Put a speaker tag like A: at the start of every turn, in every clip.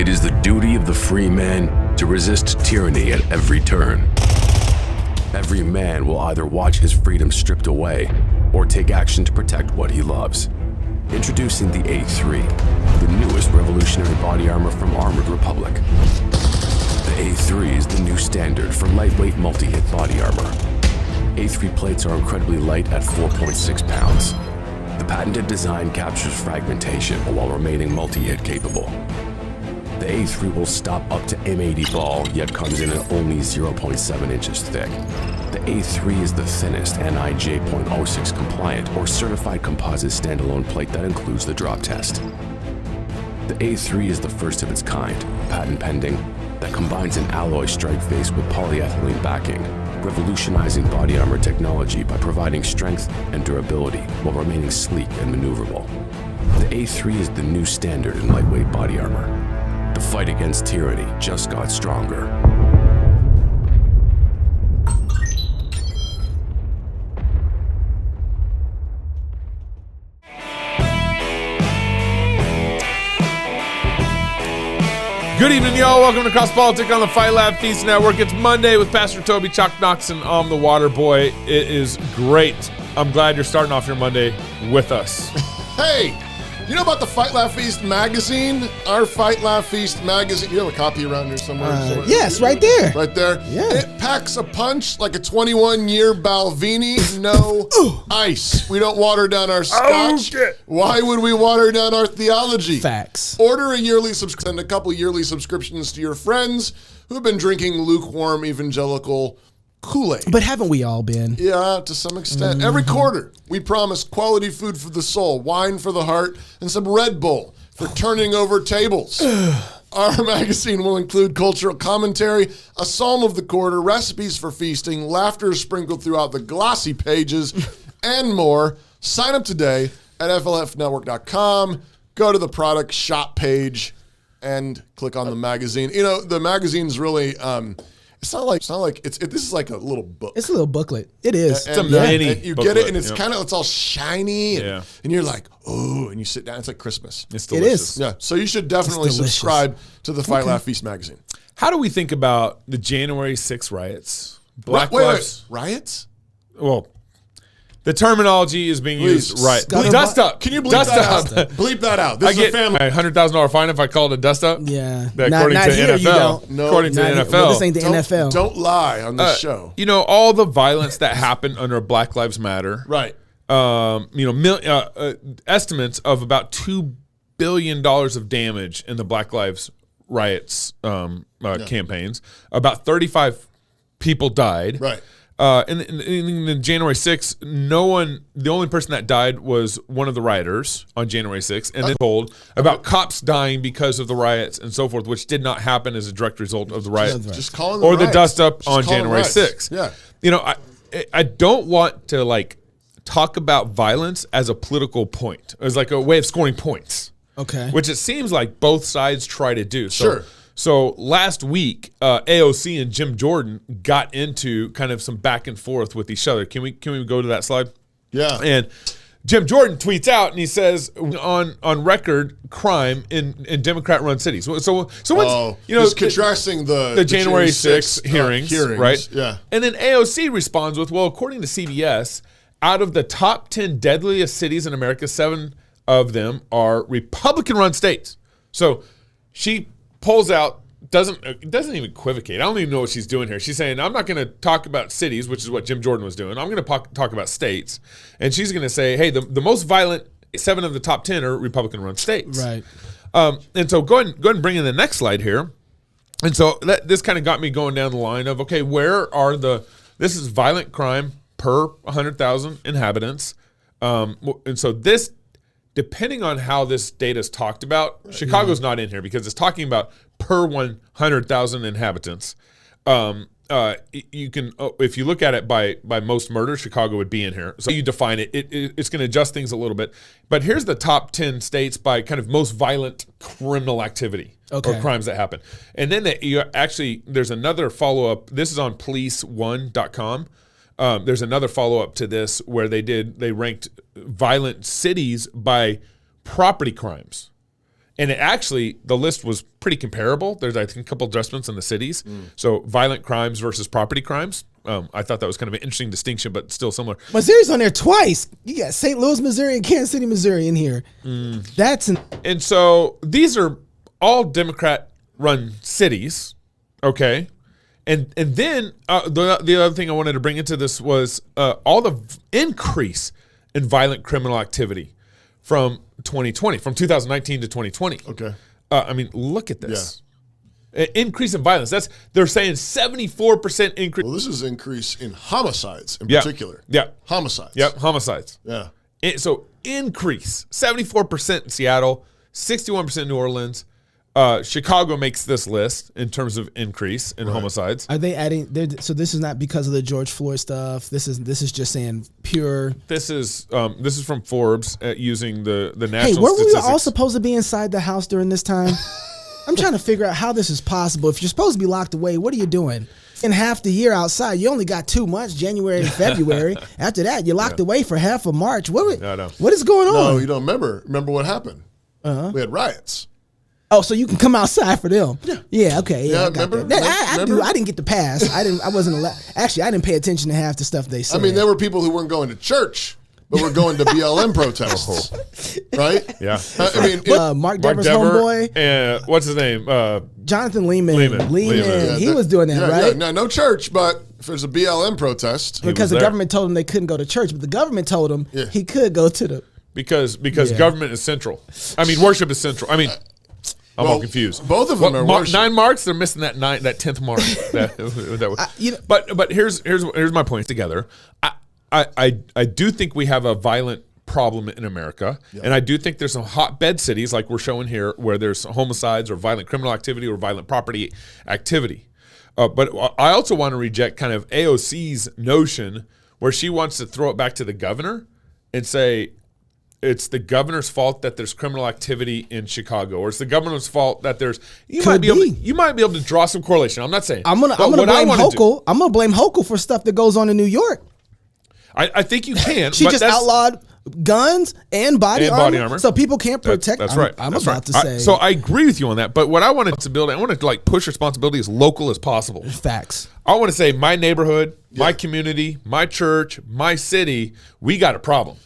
A: It is the duty of the free man to resist tyranny at every turn. Every man will either watch his freedom stripped away or take action to protect what he loves. Introducing the A3, the newest revolutionary body armor from Armored Republic. The A3 is the new standard for lightweight multi-hit body armor. A3 plates are incredibly light at 4.6 pounds. The patented design captures fragmentation while remaining multi-hit capable. The A3 will stop up to M80 ball, yet comes in at only 0.7 inches thick. The A3 is the thinnest NIJ .06 compliant or certified composite standalone plate that includes the drop test. The A3 is the first of its kind, patent pending, that combines an alloy strike face with polyethylene backing, revolutionizing body armor technology by providing strength and durability while remaining sleek and maneuverable. The A3 is the new standard in lightweight body armor. The fight against tyranny just got stronger.
B: Good evening, y'all. Welcome to Cross Politic on the Fight Lab Feast Network. It's Monday with Pastor Toby Chuck Knox and I'm the Water Boy. It is great. I'm glad you're starting off your Monday with us.
C: Hey, you know about the Fight Laugh Feast magazine? Our Fight Laugh Feast magazine. You have a copy around here somewhere?
D: Yes, right there.
C: Right there?
D: Yeah.
C: It packs a punch like a 21-year Balvenie, no ice. We don't water down our scotch.
B: Okay.
C: Why would we water down our theology?
D: Facts.
C: Order a yearly subscription and a couple yearly subscriptions to your friends who have been drinking lukewarm evangelical Kool-Aid.
D: But haven't we all been?
C: Yeah, to some extent.
D: Mm-hmm.
C: Every quarter, we promise quality food for the soul, wine for the heart, and some Red Bull for turning over tables. Our magazine will include cultural commentary, a psalm of the quarter, recipes for feasting, laughter sprinkled throughout the glossy pages, and more. Sign up today at flfnetwork.com. Go to the product shop page and click on the magazine. You know, the magazine's really... It's not like this is like a little book.
D: It's a little booklet. It is.
C: And you
B: booklet,
C: get it, and it's
B: yep.
C: kind of, it's all shiny, and,
B: Yeah.
C: and you're like, oh, and you sit down. It's like Christmas.
B: It's
D: It
B: delicious.
D: is.
C: Yeah, so you should definitely
D: It's delicious.
C: subscribe to the Fight Laugh Feast magazine.
B: How do we think about the January 6th riots? Black
C: Wait,
B: lives.
C: riots?
B: Well, the terminology is being used right.
D: Scuttlebutt.
B: Dust up.
C: Can you bleep
B: dust
C: that
B: up?
C: out? Bleep that out. This
B: I
C: is
B: get
C: a family.
B: a $100,000 fine if I call it a dust up.
D: Yeah.
B: According
D: Not
B: to
D: here, you
B: NFL.
D: don't.
C: No,
B: according to the
D: Not here.
B: NFL.
D: Well, this ain't the NFL.
C: Don't lie on this show.
B: You know, all the violence that happened under Black Lives Matter.
C: Right.
B: Estimates of about $2 billion of damage in the Black Lives riots campaigns. About 35 people died.
C: Right.
B: In the January 6th, the only person that died was one of the rioters on January 6th, and then told about cops dying because of the riots and so forth, which did not happen as a direct result of the riots.
C: Just calling them
B: Or the
C: riots.
B: dust up
C: Just
B: on
C: call them
B: January
C: riots.
B: 6th.
C: Yeah.
B: You know, I don't want to talk about violence as a political point, as like a way of scoring points.
D: Okay.
B: Which it seems like both sides try to do.
C: Sure.
B: So last week, AOC and Jim Jordan got into kind of some back and forth with each other. Can we go to that slide?
C: Yeah.
B: And Jim Jordan tweets out and he says on record crime in Democrat-run cities. So what's
C: just contrasting the
B: January 6th hearings, right?
C: Yeah.
B: And then AOC responds with, well, according to CBS, out of the top 10 deadliest cities in America, 7 of them are Republican-run states. So she pulls out, doesn't even equivocate. I don't even know what she's doing here. She's saying, I'm not going to talk about cities, which is what Jim Jordan was doing. I'm going to talk about states. And she's going to say, hey, the most violent 7 of the top 10 are Republican-run states.
D: Right.
B: And so go ahead and bring in the next slide here. And so this kind of got me going down the line of, okay, this is violent crime per 100,000 inhabitants. And so this, depending on how this data is talked about, Chicago's not in here because it's talking about per 100,000 inhabitants. You can, if you look at it by most murders, Chicago would be in here. So you define it. It's going to adjust things a little bit. But here's the top 10 states by kind of most violent criminal activity or crimes that happen. And then there's another follow-up. This is on police1.com. There's another follow-up to this where they ranked violent cities by property crimes. And it actually, the list was pretty comparable. There's, I think, a couple adjustments in the cities. So violent crimes versus property crimes. I thought that was kind of an interesting distinction, but still similar.
D: Missouri's on there twice. You got St. Louis, Missouri, and Kansas City, Missouri in here.
B: And so these are all Democrat-run cities, okay? And then the other thing I wanted to bring into this was all the increase in violent criminal activity from 2020, from 2019 to 2020.
C: Okay.
B: I mean, look at this. Increase in violence. They're saying 74% increase.
C: Well, this is increase in homicides in particular.
B: Yeah.
C: Homicides.
B: Yep, homicides.
C: Yeah.
B: So increase, 74% in Seattle, 61% in New Orleans. Chicago makes this list in terms of increase in homicides.
D: Are they adding? So this is not because of the George Floyd stuff. This is just saying pure.
B: This is from Forbes using the national
D: Hey, weren't we
B: statistics.
D: all supposed to be inside the house during this time? I'm trying to figure out how this is possible. If you're supposed to be locked away, what are you doing? In half the year outside, you only got 2 months, January and February. After that, you're locked away for half of March. What is going on?
C: No, you don't remember. Remember what happened? We had riots.
D: Oh, so you can come outside for them? Yeah. Okay. Yeah.
C: Yeah,
D: I got
C: remember?
D: that. I
C: Remember?
D: I didn't get the pass. I wasn't allowed. Actually, I didn't pay attention to half the stuff they said.
C: I mean, there were people who weren't going to church, but were going to BLM protests, right?
B: Yeah.
C: I mean,
D: Mark Dever's homeboy,
B: and what's his name?
D: Jonathan Lehman.
B: Lehman.
D: He was doing that, right?
C: Yeah, no church, but if there's a BLM protest,
D: Because the
B: there.
D: government told him they couldn't go to church, but the government told him he could go to the.
B: Because government is central. I mean, worship is central. I mean, I'm all confused.
C: Both of them are worship.
B: 9 marks. They're missing that 10th mark. But here's my point together. I do think we have a violent problem in America, and I do think there's some hotbed cities like we're showing here where there's homicides or violent criminal activity or violent property activity. But I also want to reject kind of AOC's notion where she wants to throw it back to the governor and say, it's the governor's fault that there's criminal activity in Chicago, or it's the governor's fault that there's. You might be able to draw some correlation. I'm not saying.
D: I'm gonna blame Hochul. I'm gonna blame Hochul for stuff that goes on in New York.
B: I think you can.
D: She just outlawed guns and body armor, so people can't protect.
B: That's right.
D: I'm
B: That's
D: about
B: right.
D: to say.
B: So I agree with you on that. But what I want to build, I want to like push responsibility as local as possible.
D: Facts.
B: I want to say my neighborhood, my community, my church, my city. We got a problem.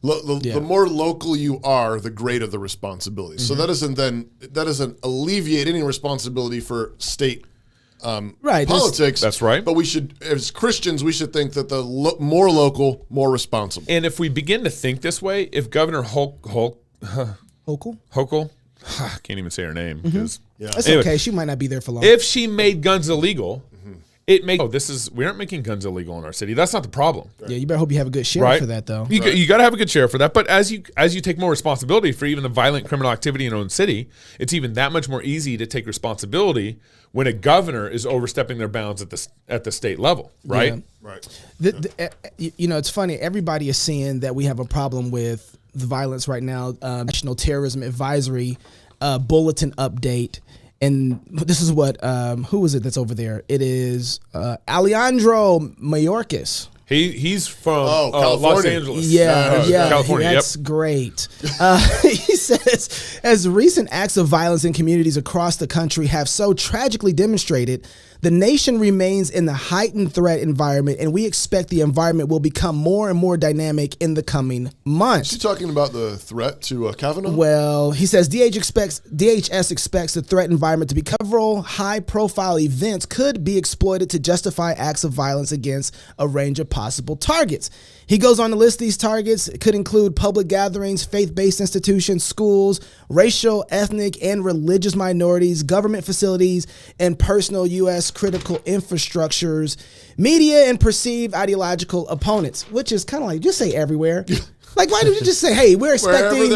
C: The more local you are, the greater the responsibility. So that doesn't alleviate any responsibility for state politics.
B: That's right.
C: But we should, as Christians, we should think that the more local, more responsible.
B: And if we begin to think this way, if Governor Hochul, I can't even say her name because
D: That's okay. She might not be there for long.
B: if she made guns illegal, it makes we aren't making guns illegal in our city. That's not the problem.
D: Yeah, you better hope you have a good share for that, though.
B: You got to have a good share for that. But as you take more responsibility for even the violent criminal activity in your own city, it's even that much more easy to take responsibility when a governor is overstepping their bounds at the state level, right?
D: Yeah.
C: Right.
D: It's funny. Everybody is seeing that we have a problem with the violence right now. National Terrorism Advisory Bulletin update. And this is what, who is it that's over there? It is Alejandro Mayorkas.
B: He's from
C: California.
B: Los Angeles.
D: Yeah,
B: California.
D: That's great. He says, as recent acts of violence in communities across the country have so tragically demonstrated, the nation remains in the heightened threat environment, and we expect the environment will become more and more dynamic in the coming months.
C: Is he talking about the threat to Kavanaugh?
D: Well, he says DHS expects the threat environment to be several high-profile events could be exploited to justify acts of violence against a range of possible targets. He goes on to list these targets. It could include public gatherings, faith-based institutions, schools, racial, ethnic, and religious minorities, government facilities, and personal U.S. critical infrastructures, media, and perceived ideological opponents, which is kind of like, just say everywhere. Like, why don't you just say, hey, we're expecting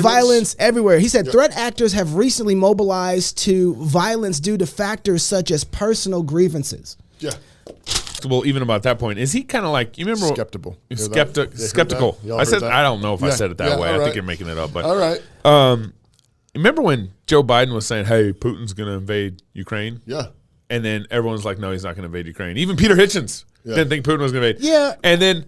D: violence everywhere? He said threat actors have recently mobilized to violence due to factors such as personal grievances.
C: Yeah.
B: Well, even about that point, is he kind of like, you remember?
C: Skeptical.
B: Skeptical. I said, I don't know if I said it that way.
C: Right.
B: I think you're making it up. But
C: all right.
B: Remember when Joe Biden was saying, hey, Putin's going to invade Ukraine?
C: Yeah.
B: And then everyone's like, no, he's not going to invade Ukraine. Even Peter Hitchens didn't think Putin was going to invade.
D: Yeah.
B: And then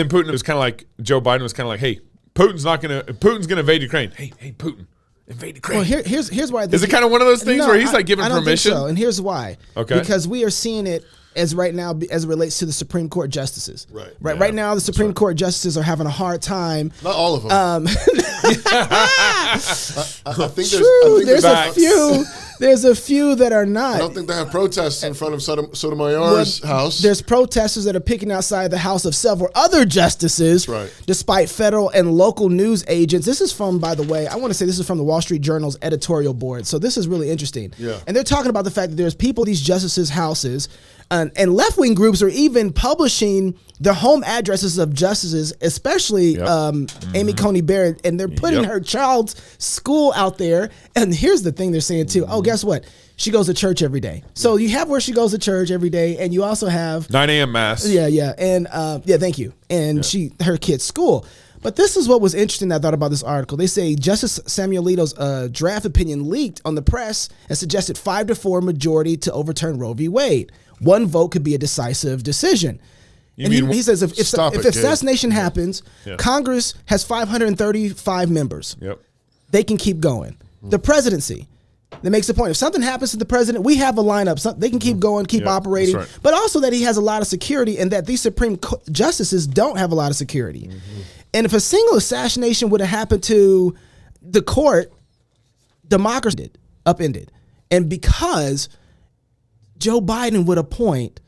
B: Putin was kind of like, Joe Biden was kind of like, hey, Putin's going to invade Ukraine. Hey, Putin, invade Ukraine.
D: Well, here's why.
B: Is it kind of one of those things where he's like giving
D: I don't
B: permission?
D: Think so. And here's why.
B: Okay.
D: Because we are seeing it as right now as it relates to the Supreme Court justices.
C: Right.
D: Right now, the Supreme Court justices are having a hard time.
C: Not all of them. I think
D: True.
C: there's
D: a few. There's a few that are not.
C: I don't think they have protests in front of Sotomayor's house.
D: There's protesters that are picking outside the house of several other justices,
C: right,
D: despite federal and local news agents. This is from, by the way, I want to say this is from the Wall Street Journal's editorial board. So this is really interesting.
C: Yeah.
D: And they're talking about the fact that there's people in these justices' houses, and left-wing groups are even publishing the home addresses of justices, especially Amy Coney Barrett, and they're putting her child's school out there. And here's the thing they're saying too. Oh, guess what? She goes to church every day. So you have where she goes to church every day, and you also have
B: 9 a.m. mass.
D: Yeah, and thank you. And her kid's school. But this is what was interesting that I thought about this article. They say Justice Samuel Alito's draft opinion leaked on the press and suggested 5-4 majority to overturn Roe v. Wade. One vote could be a decisive decision. He says if assassination happens, Congress has 535 members.
B: Yep.
D: They can keep going. The presidency, that makes a point. If something happens to the president, we have a lineup. They can keep going, keep operating.
B: Right.
D: But also that he has a lot of security and that these Supreme justices don't have a lot of security. And if a single assassination would have happened to the court, democracy upended. And because Joe Biden would appoint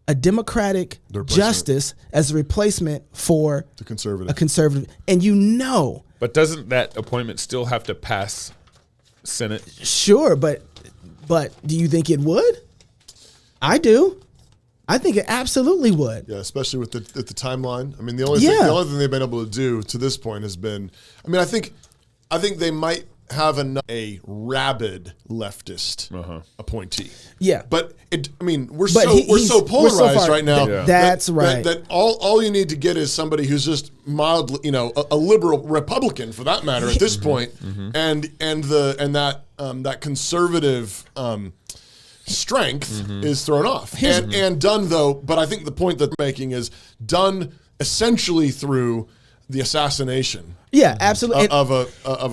D: a Democratic justice as a replacement for a conservative. And
B: But doesn't that appointment still have to pass Senate?
D: Sure, but do you think it would? I do. I think it absolutely would.
C: Yeah, especially with the timeline. I mean, the only thing they've been able to do to this point has been. I mean, I think they might have a rabid leftist appointee.
D: Yeah,
C: but we're so polarized right now.
D: Yeah. That's right.
C: That all you need to get is somebody who's just mildly, a liberal Republican for that matter at this point, and that conservative strength is thrown off and done though. But I think the point that they're making is done essentially through the assassination.
D: Yeah, absolutely.
C: Of a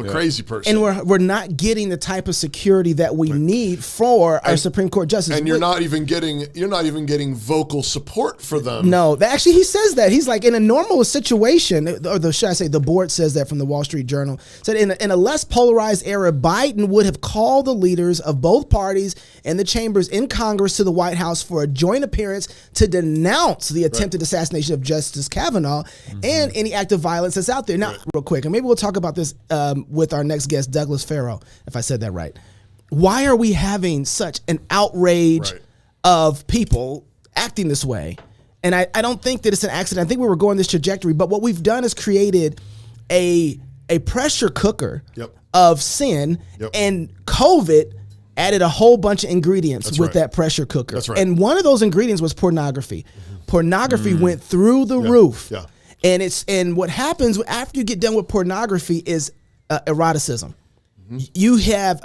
C: crazy person.
D: And we're not getting the type of security that we need for our Supreme Court justice.
C: And you're not even getting vocal support for them.
D: No, actually he says that. He's like, in a normal situation, or should I say the board says that from the Wall Street Journal, said in a less polarized era, Biden would have called the leaders of both parties and the chambers in Congress to the White House for a joint appearance to denounce the attempted assassination of Justice Kavanaugh and any act of violence that's out there. Now, real quick, and maybe we'll talk about this with our next guest, Douglas Farrow, if I said that right. Why are we having such an outrage of people acting this way? And I don't think that it's an accident. I think we were going this trajectory, but what we've done is created a pressure cooker of sin, and COVID added a whole bunch of ingredients with that pressure cooker.
C: That's right.
D: And one of those ingredients was pornography. Pornography went through the roof.
C: Yeah.
D: And what happens after you get done with pornography is eroticism. You have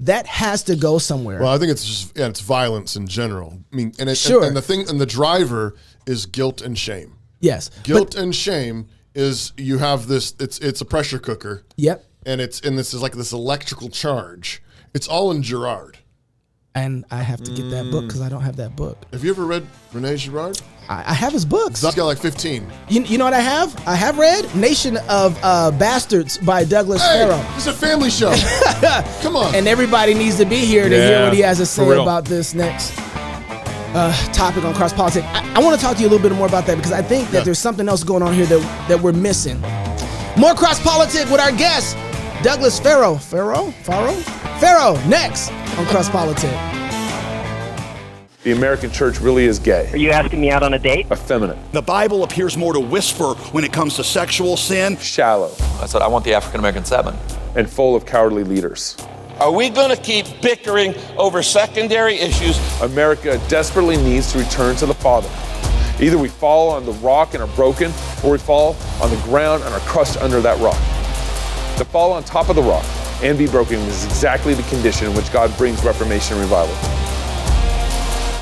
D: that has to go somewhere.
C: Well, I think it's just it's violence in general. I mean, and the driver is guilt and shame.
D: Yes,
C: guilt and shame is you have this. It's a pressure cooker.
D: Yep.
C: And this is like this electrical charge. It's all in Girard.
D: And I have to get that book because I don't have that book.
C: Have you ever read Rene Girard?
D: I have his books.
C: He's got like 15.
D: You know what I have? I have read Nation of Bastards by Douglas Farrow.
C: It's a family show. Come on.
D: And everybody needs to be here to hear what he has to say about this next topic on Cross Politics. I want to talk to you a little bit more about that because I think that there's something else going on here that we're missing. More Cross Politics with our guest, Douglas Farrow. Farrow, next on Cross Politics.
E: The American church really is gay.
F: Are you asking me out on a date?
E: Effeminate.
G: The Bible appears more to whisper when it comes to sexual sin.
E: Shallow.
H: I said, I want the African American 7.
E: And full of cowardly leaders.
I: Are we going to keep bickering over secondary issues?
E: America desperately needs to return to the Father. Either we fall on the rock and are broken, or we fall on the ground and are crushed under that rock. To fall on top of the rock and be broken is exactly the condition in which God brings reformation and revival.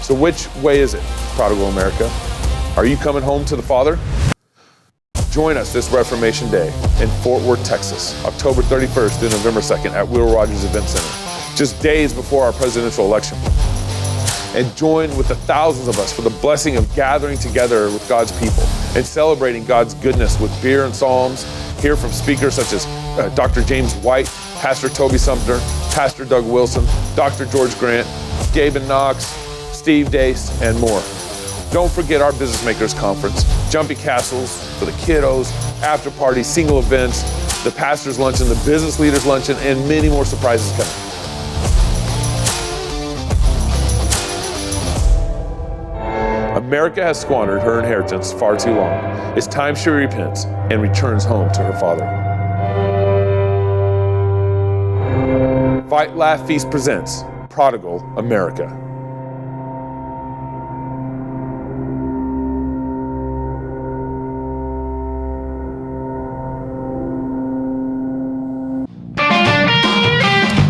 E: So which way is it, prodigal America? Are you coming home to the Father? Join us this Reformation Day in Fort Worth, Texas, October 31st through November 2nd at Will Rogers Event Center, just days before our presidential election. And join with the thousands of us for the blessing of gathering together with God's people and celebrating God's goodness with beer and psalms. Hear from speakers such as Dr. James White, Pastor Toby Sumter, Pastor Doug Wilson, Dr. George Grant, Gabe and Knox, Steve Dace, and more. Don't forget our Business Makers Conference, Jumpy Castles for the kiddos, after parties, single events, the Pastors Luncheon, the Business Leaders Luncheon, and many more surprises coming. America has squandered her inheritance far too long. It's time she repents and returns home to her Father. Fight, Laugh, Feast presents Prodigal America.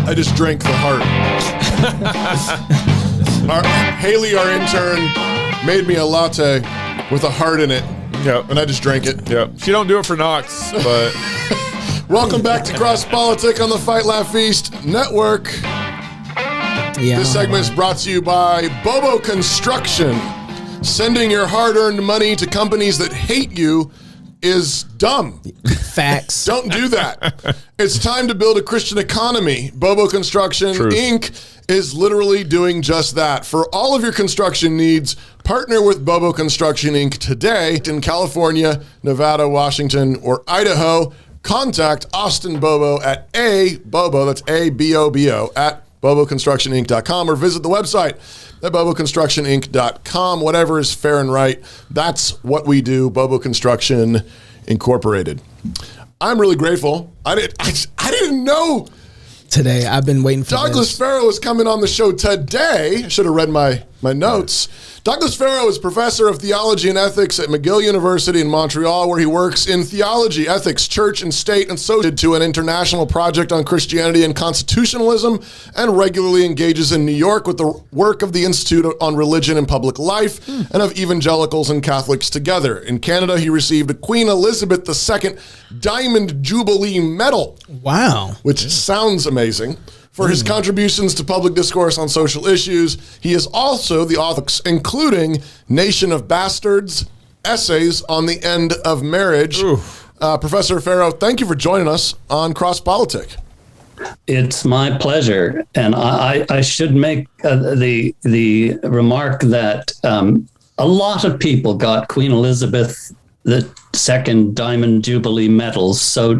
C: I just drank the heart. Haley, our intern, made me a latte with a heart in it.
B: Yep.
C: And I just drank it.
B: Yep. She don't do it for Knox, but
C: Welcome back to Cross Politic on the Fight Laugh Feast Network.
D: Yeah.
C: This segment is brought to you by Bobo Construction. Sending your hard-earned money to companies that hate you is dumb.
D: Facts.
C: Don't do that. It's time to build a Christian economy. Bobo Construction,
B: Truth.
C: Inc. is literally doing just that. For all of your construction needs, partner with Bobo Construction, Inc. today in California, Nevada, Washington, or Idaho. Contact Austin Bobo at Bobo, that's ABOBO, at boboconstructioninc.com, or visit the website at boboconstructioninc.com. Whatever is fair and right, that's what we do, Bobo Construction Incorporated. I'm really grateful. I didn't know
D: Today, I've been waiting for
C: Douglas
D: this.
C: Farrow is coming on the show today. I should have read my notes. Douglas Farrow is professor of theology and ethics at McGill University in Montreal, where he works in theology, ethics, church, and state, and associated to an international project on Christianity and constitutionalism, and regularly engages in New York with the work of the Institute on Religion and Public Life and of evangelicals and Catholics together. In Canada, he received a Queen Elizabeth II Diamond Jubilee Medal.
D: Wow.
C: Which sounds amazing. For his contributions to public discourse on social issues, he is also the author, including Nation of Bastards, Essays on the End of Marriage. Professor Farrow, thank you for joining us on Cross Politic.
F: It's my pleasure. And I should make the remark that a lot of people got Queen Elizabeth II Diamond Jubilee medals. So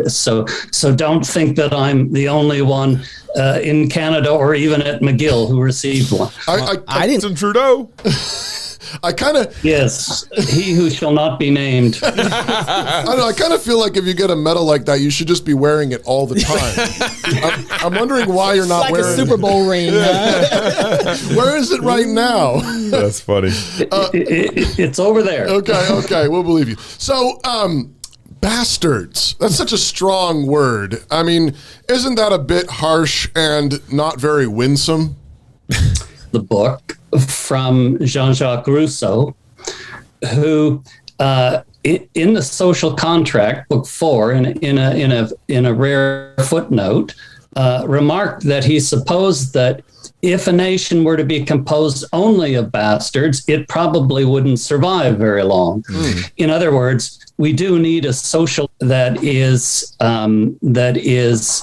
F: don't think that I'm the only one in Canada or even at McGill who received one.
C: I
B: didn't. Trudeau.
C: I kind of
F: Yes, he who shall not be named.
C: I kind of feel like if you get a medal like that, you should just be wearing it all the time. I'm wondering why you're not
D: Like
C: wearing
D: a Super Bowl ring.
C: Where is it right now?
B: That's funny.
F: It's over there.
C: Okay, we'll believe you. So, bastards. That's such a strong word. I mean, isn't that a bit harsh and not very winsome?
F: The book from Jean-Jacques Rousseau, who in the Social Contract, Book 4, in a rare footnote, remarked that he supposed that if a nation were to be composed only of bastards, it probably wouldn't survive very long. In other words, we do need a social that is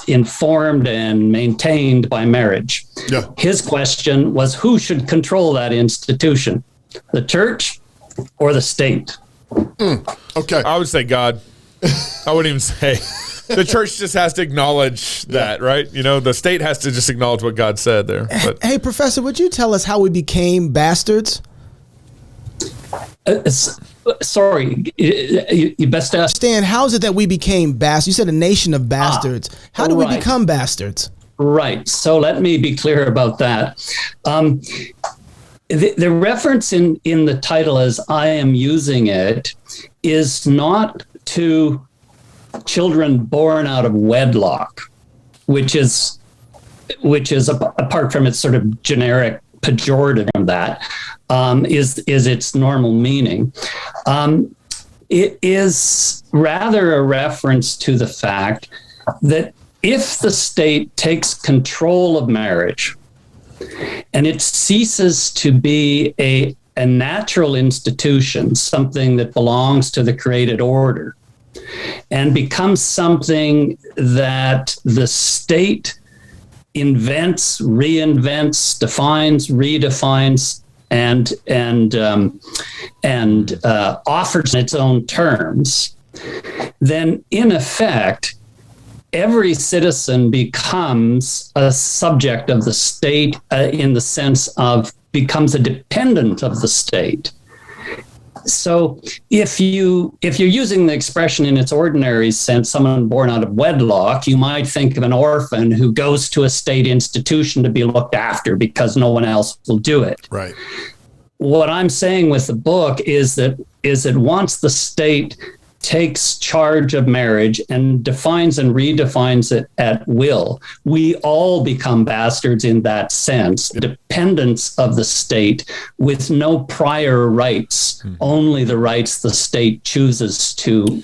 F: informed and maintained by marriage.
C: Yeah.
F: His question was, who should control that institution, the church or the state?
C: Okay.
B: I would say God. I wouldn't even say. The church just has to acknowledge that, right? You know, the state has to just acknowledge what God said there. But
D: Hey, Professor, would you tell us how we became bastards?
F: Sorry, you best ask.
D: Stan, how is it that we became bastards? You said a nation of bastards. How do we
F: right.
D: become bastards?
F: Right. So let me be clear about that. The reference in the title as I am using it is not to children born out of wedlock, which is apart from its sort of generic pejorative from that, is its normal meaning. it is rather a reference to the fact that if the state takes control of marriage and it ceases to be a natural institution, something that belongs to the created order, and becomes something that the state invents, reinvents, defines, redefines, and offers its own terms, then in effect, every citizen becomes a subject of the state in the sense of becomes a dependent of the state. So if you're using the expression in its ordinary sense, someone born out of wedlock, you might think of an orphan who goes to a state institution to be looked after because no one else will do it.
C: Right.
F: What I'm saying with the book is that once the state takes charge of marriage and defines and redefines it at will, we all become bastards in that sense, dependents of the state with no prior rights, only the rights the state chooses to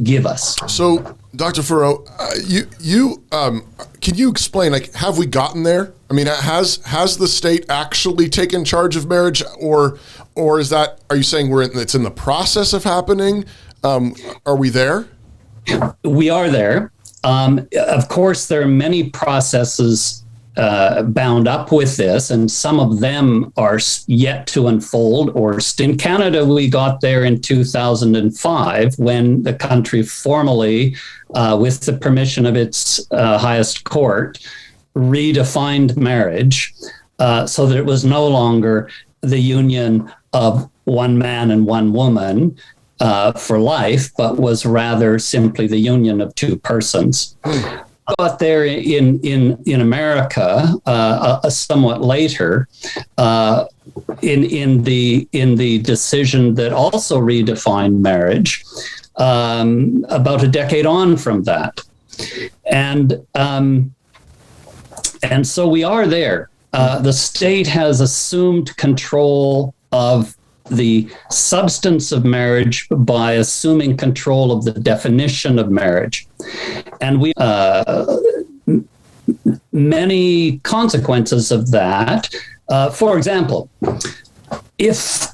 F: give us.
C: So, Dr. Farrow, you can you explain, like, have we gotten there? I mean, has the state actually taken charge of marriage, or is that, are you saying it's in the process of happening? Are we there?
F: We are there. Of course, there are many processes bound up with this, and some of them are yet to unfold. Or in Canada, we got there in 2005 when the country formally, with the permission of its highest court, redefined marriage so that it was no longer the union of one man and one woman for life, but was rather simply the union of two persons. Got there in America somewhat later in the decision that also redefined marriage about a decade on from that, and so we are there. The state has assumed control of the substance of marriage by assuming control of the definition of marriage. And we many consequences of that. For example, if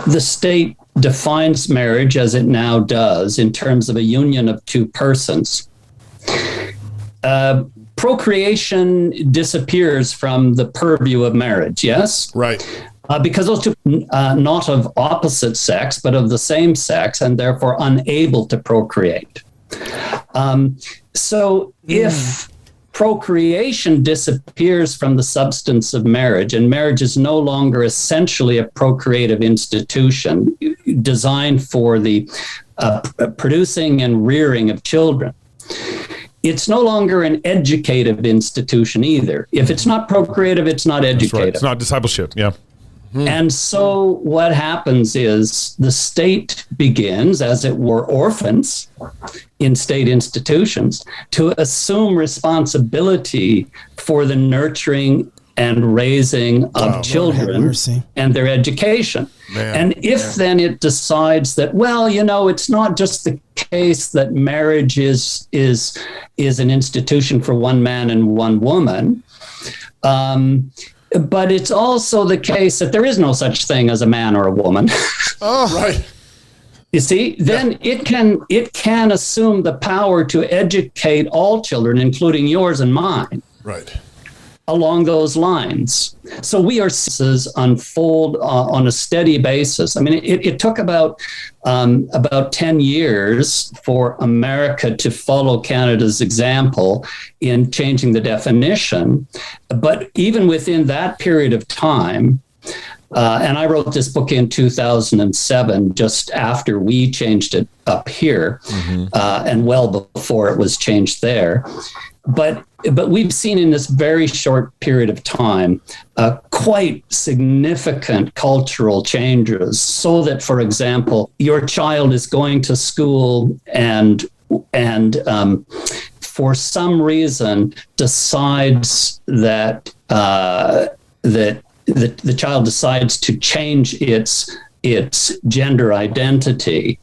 F: the state defines marriage as it now does in terms of a union of two persons, procreation disappears from the purview of marriage, yes?
C: Right.
F: Because those two not of opposite sex, but of the same sex, and therefore unable to procreate. So if procreation disappears from the substance of marriage, and marriage is no longer essentially a procreative institution designed for the producing and rearing of children, it's no longer an educative institution either. If it's not procreative, it's not educative.
B: Right. It's not discipleship, yeah.
F: And so what happens is the state begins, as it were, orphans in state institutions to assume responsibility for the nurturing and raising of children and their education. And if then it decides that, well, it's not just the case that marriage is an institution for one man and one woman, but it's also the case that there is no such thing as a man or a woman.
C: Oh, right.
F: You see, then it can assume the power to educate all children, including yours and mine.
C: Right.
F: Along those lines. So we are unfold on a steady basis. I mean, it took about 10 years for America to follow Canada's example in changing the definition. But even within that period of time, and I wrote this book in 2007, just after we changed it up here, and well before it was changed there. But we've seen in this very short period of time quite significant cultural changes, so that, for example, your child is going to school and for some reason decides that the child decides to change its its gender identity.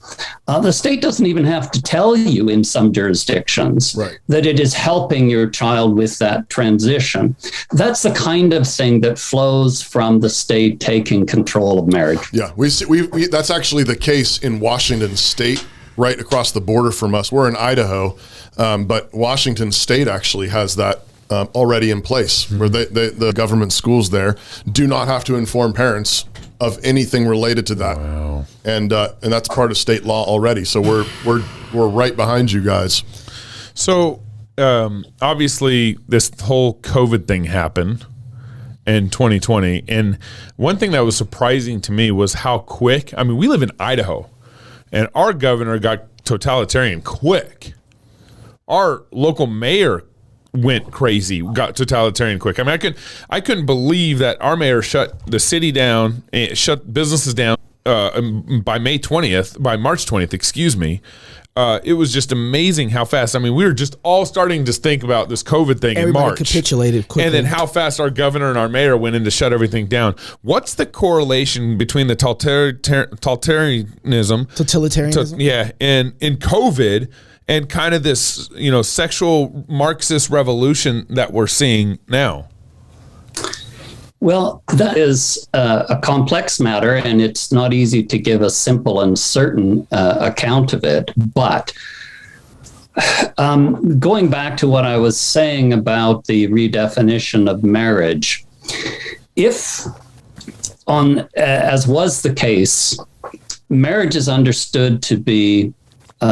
F: The state doesn't even have to tell you in some jurisdictions that it is helping your child with that transition. That's the kind of thing that flows from the state taking control of marriage.
C: Yeah, we that's actually the case in Washington State, right across the border from us. We're in Idaho, but Washington State actually has that already in place, where the government schools there do not have to inform parents of anything related to that. Wow. And that's part of state law already. So we're right behind you guys.
B: So obviously this whole COVID thing happened in 2020, and one thing that was surprising to me was how quick. I mean, we live in Idaho, and our governor got totalitarian quick. Our local mayor went crazy, got totalitarian quick. I mean, I couldn't believe that our mayor shut the city down, shut businesses down by March 20th, excuse me. It was just amazing how fast. I mean, we were just all starting to think about this COVID thing in March.
D: Capitulated quickly.
B: And then how fast our governor and our mayor went in to shut everything down. What's the correlation between the totalitarianism, and COVID, and kind of this, sexual Marxist revolution that we're seeing now?
F: Well, that is a complex matter, and it's not easy to give a simple and certain account of it. But going back to what I was saying about the redefinition of marriage, if as was the case, marriage is understood to be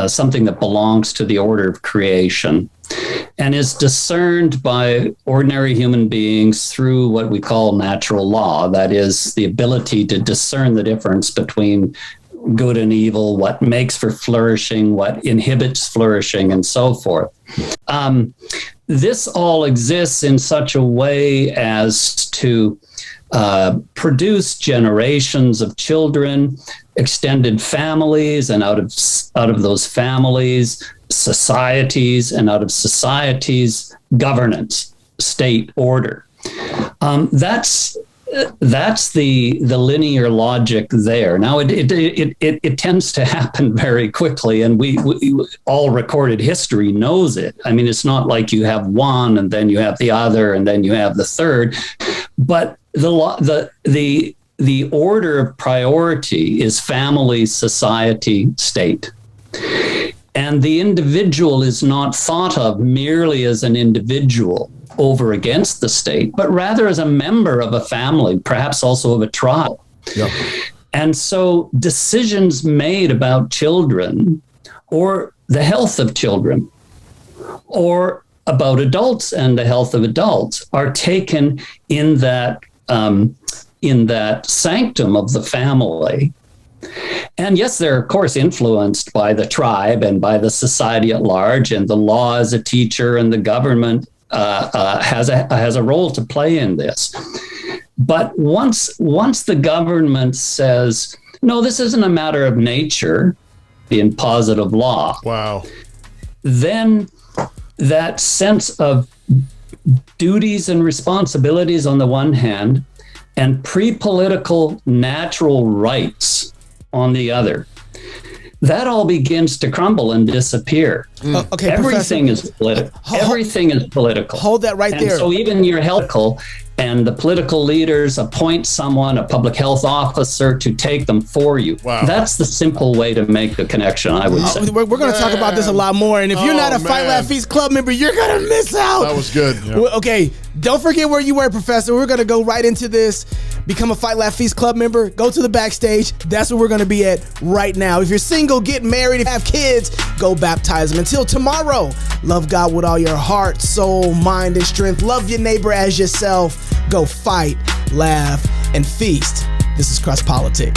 F: something that belongs to the order of creation and is discerned by ordinary human beings through what we call natural law. That is, the ability to discern the difference between good and evil, what makes for flourishing, what inhibits flourishing, and so forth. This all exists in such a way as to produce generations of children, extended families, and out of those families, societies, and out of societies, governance, state order. That's the linear logic there. Now it tends to happen very quickly, and we all recorded history knows it. I mean, it's not like you have one and then you have the other and then you have the third, but the order of priority is family, society, state. And the individual is not thought of merely as an individual over against the state, but rather as a member of a family, perhaps also of a tribe. Yep. And so decisions made about children or the health of children or about adults and the health of adults are taken in that sanctum of the family. And yes, they're of course influenced by the tribe and by the society at large, and the law as a teacher and the government has a role to play in this. But once the government says, no, this isn't a matter of nature in positive law.
C: Wow.
F: Then that sense of duties and responsibilities on the one hand, and pre-political natural rights on the other, that all begins to crumble and disappear.
D: Okay,
F: everything is political. Everything is political.
D: Hold that right there.
F: So even your health, and the political leaders appoint someone, a public health officer, to take them for you. Wow. That's the simple way to make the connection, I would say.
D: We're going to talk about this a lot more, and if you're not a Fight Laugh Feast Club member, you're going to miss out.
C: That was good.
D: Yeah. Okay, don't forget where you were, Professor. We're going to go right into this. Become a Fight Laugh Feast Club member. Go to the backstage. That's where we're going to be at right now. If you're single, get married. If you have kids, go baptize them. Until tomorrow, love God with all your heart, soul, mind, and strength. Love your neighbor as yourself. Go fight, laugh, and feast. This is Cross Politic.